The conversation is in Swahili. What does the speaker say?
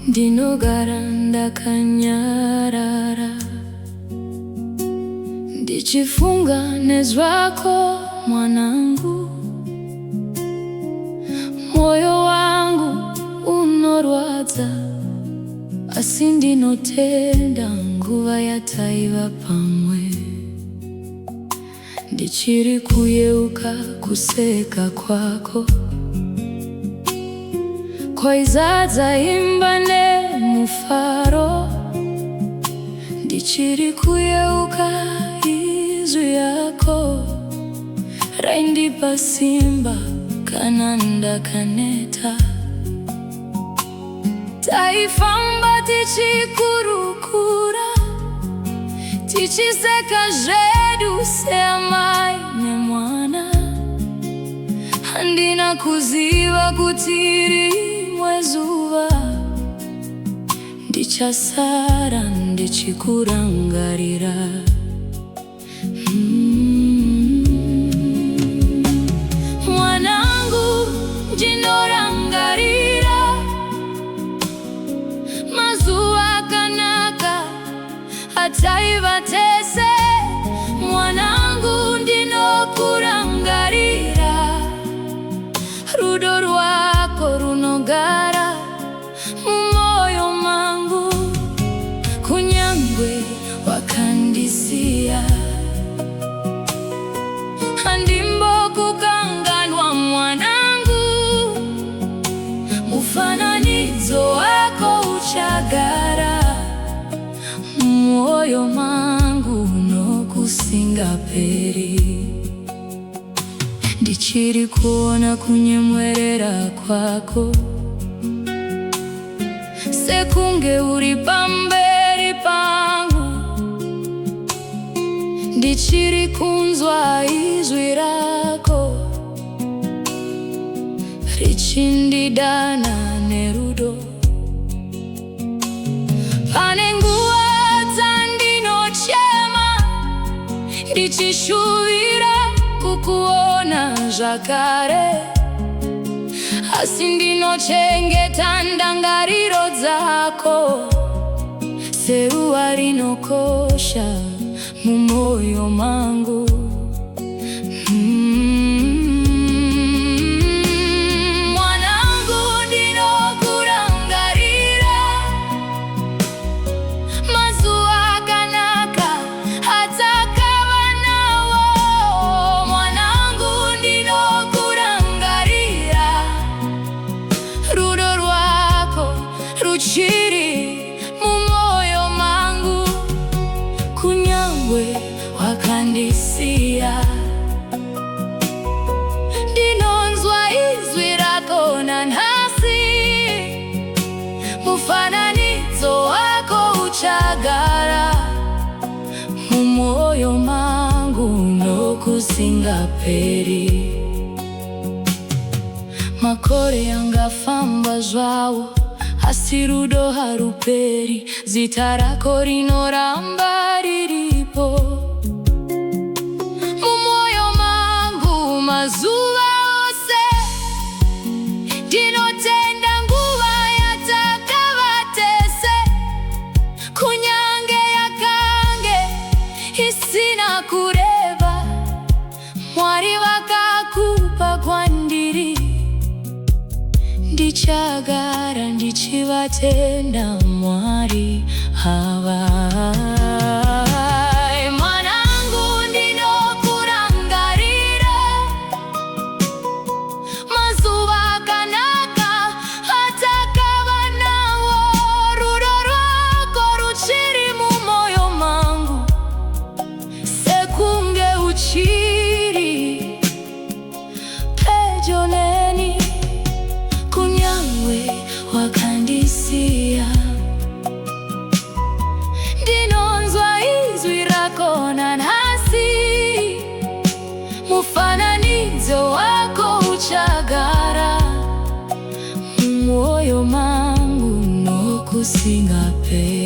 Ndinogara ndakanyarara, ndichifunga nezvako mwanangu. Moyo wangu unorwadza, asi ndinotenda nguva yataiva pamwe. Ndichiri kuyeuka kuseka kwako, kwaizadza imba nemufaro. Ndichiri kuyeuka izwi yako, raindipa simba kana ndakaneta. Taifamba tichikurukura, tichiseka zvedu seamai nemwana. Handina kuziva kuti rimwe zuva ndichasara ndichikurangarira. Mwanangu, ndinorangarira mazuva akanaka ataiva tese. Mwanangu, ndinokurangarira, rudo rwako runogara mumoyo mangu. Kunyangwe wakandisiya, handimbokukanganwa mwanangu. Mufananidzo wako uchagara mumoyo mangu, nokusingaperi. Ndichiri kuona kunyemwerera kwako, sekunge uri pamberi pangu. Ndichiri kunzwa izwi rako, richindidana nerudo. Pane nguva dzandinochema, ndichishuvira kukuona zvakare, asi ndinochengeta ndangariro dzako seruva rinokosha mumoyo mangu. Mwanangu, ndinokurangarira mazuva akanaka atakava nawo. Mwanangu, ndinokurangarira, rudo rwako ruchiri mumoyo mangu. Kunyangwe wakandisiya, ndinonzwa izwi rako nanhasi. Mufananidzo wako uchagara mumoyo mangu, nokusingaperi. Makore angafamba zvawo, asi rudo haruperi. Zita rako rinoramba riripo mumoyo mangu mazuva ose. Ndinotenda nguva yatakava tese, kunyange yakange isina kureva. Mwari vakakupa kwandiri, ndichagara ndichivatenda Mwari ava. Mwanangu, ndinokurangarira mazuva akanaka atakava nawo. Rudo rwako ruchiri mumoyo mangu, sekunge uchiri pedyo neni. Kunyangwe wakandisiya, ndino gusinga pe